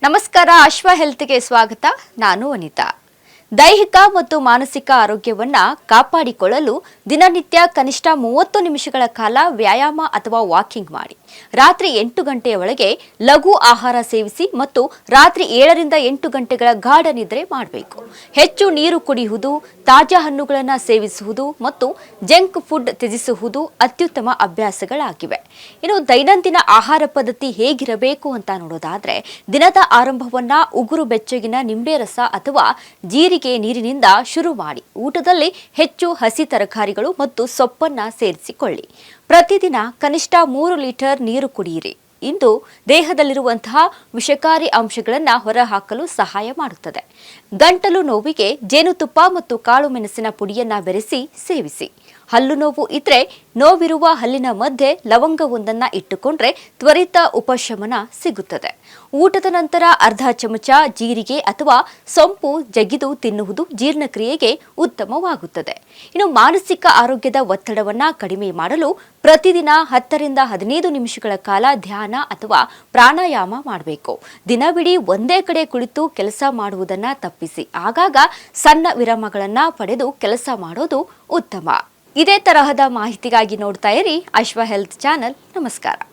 ನಮಸ್ಕಾರ ಅಶ್ವ ಹೆಲ್ತ್ಗೆ ಸ್ವಾಗತ. ನಾನು ವನಿತಾ. ದೈಹಿಕ ಮತ್ತು ಮಾನಸಿಕ ಆರೋಗ್ಯವನ್ನ ಕಾಪಾಡಿಕೊಳ್ಳಲು ದಿನನಿತ್ಯ ಕನಿಷ್ಠ 30 ನಿಮಿಷಗಳ ಕಾಲ ವ್ಯಾಯಾಮ ಅಥವಾ ವಾಕಿಂಗ್ ಮಾಡಿ. ರಾತ್ರಿ 8 ಗಂಟೆಯ ಒಳಗೆ ಲಘು ಆಹಾರ ಸೇವಿಸಿ ಮತ್ತು ರಾತ್ರಿ 7 ರಿಂದ 8 ಗಂಟೆಗಳ ಗಾಢ ನಿದ್ರೆ ಮಾಡಬೇಕು. ಹೆಚ್ಚು ನೀರು ಕುಡಿಯುವುದು, ತಾಜಾ ಹಣ್ಣುಗಳನ್ನು ಸೇವಿಸುವುದು ಮತ್ತು ಜಂಕ್ ಫುಡ್ ತ್ಯಜಿಸುವುದು ಅತ್ಯುತ್ತಮ ಅಭ್ಯಾಸಗಳಾಗಿವೆ. ಇನ್ನು ದೈನಂದಿನ ಆಹಾರ ಪದ್ಧತಿ ಹೇಗಿರಬೇಕು ಅಂತ ನೋಡೋದಾದ್ರೆ, ದಿನದ ಆರಂಭವನ್ನ ಉಗುರು ಬೆಚ್ಚಗಿನ ನಿಂಬೆ ರಸ ಅಥವಾ ಜೀರಿಗೆ ನೀರಿನಿಂದ ಶುರು ಮಾಡಿ. ಊಟದಲ್ಲಿ ಹೆಚ್ಚು ಹಸಿ ತರಕಾರಿಗಳು ಮತ್ತು ಸೊಪ್ಪನ್ನ ಸೇರಿಸಿಕೊಳ್ಳಿ. ಪ್ರತಿದಿನ ಕನಿಷ್ಠ 3 ಲೀಟರ್ ನೀರು ಕುಡಿಯಿರಿ. ಇಂದು ದೇಹದಲ್ಲಿರುವಂತಹ ವಿಷಕಾರಿ ಅಂಶಗಳನ್ನು ಹೊರಹಾಕಲು ಸಹಾಯ ಮಾಡುತ್ತದೆ. ಗಂಟಲು ನೋವಿಗೆ ಜೇನುತುಪ್ಪ ಮತ್ತು ಕಾಳು ಮೆಣಸಿನ ಪುಡಿಯನ್ನ ಬೆರೆಸಿ ಸೇವಿಸಿ. ಹಲ್ಲು ನೋವು ಇದ್ರೆ ನೋವಿರುವ ಹಲ್ಲಿನ ಮಧ್ಯೆ ಲವಂಗವೊಂದನ್ನ ಇಟ್ಟುಕೊಂಡ್ರೆ ತ್ವರಿತ ಉಪಶಮನ ಸಿಗುತ್ತದೆ. ಊಟದ ನಂತರ ಅರ್ಧ ಚಮಚ ಜೀರಿಗೆ ಅಥವಾ ಸೊಂಪು ಜಗಿದು ತಿನ್ನುವುದು ಜೀರ್ಣಕ್ರಿಯೆಗೆ ಉತ್ತಮವಾಗುತ್ತದೆ. ಇನ್ನು ಮಾನಸಿಕ ಆರೋಗ್ಯದ ಒತ್ತಡವನ್ನ ಕಡಿಮೆ ಮಾಡಲು ಪ್ರತಿದಿನ 10 ರಿಂದ 15 ನಿಮಿಷಗಳ ಕಾಲ ಧ್ಯಾನ ಅಥವಾ ಪ್ರಾಣಾಯಾಮ ಮಾಡಬೇಕು. ದಿನವಿಡೀ ಒಂದೇ ಕಡೆ ಕುಳಿತು ಕೆಲಸ ಮಾಡುವುದನ್ನ ತಪ್ಪಿಸಿ ಆಗಾಗ ಸಣ್ಣ ವಿರಾಮಗಳನ್ನ ಪಡೆದು ಕೆಲಸ ಮಾಡೋದು ಉತ್ತಮ. ಇದೇ ತರಹದ ಮಾಹಿತಿಗಾಗಿ ನೋಡ್ತಾ ಇರಿ ಅಶ್ವ ಹೆಲ್ತ್ ಚಾನೆಲ್. ನಮಸ್ಕಾರ.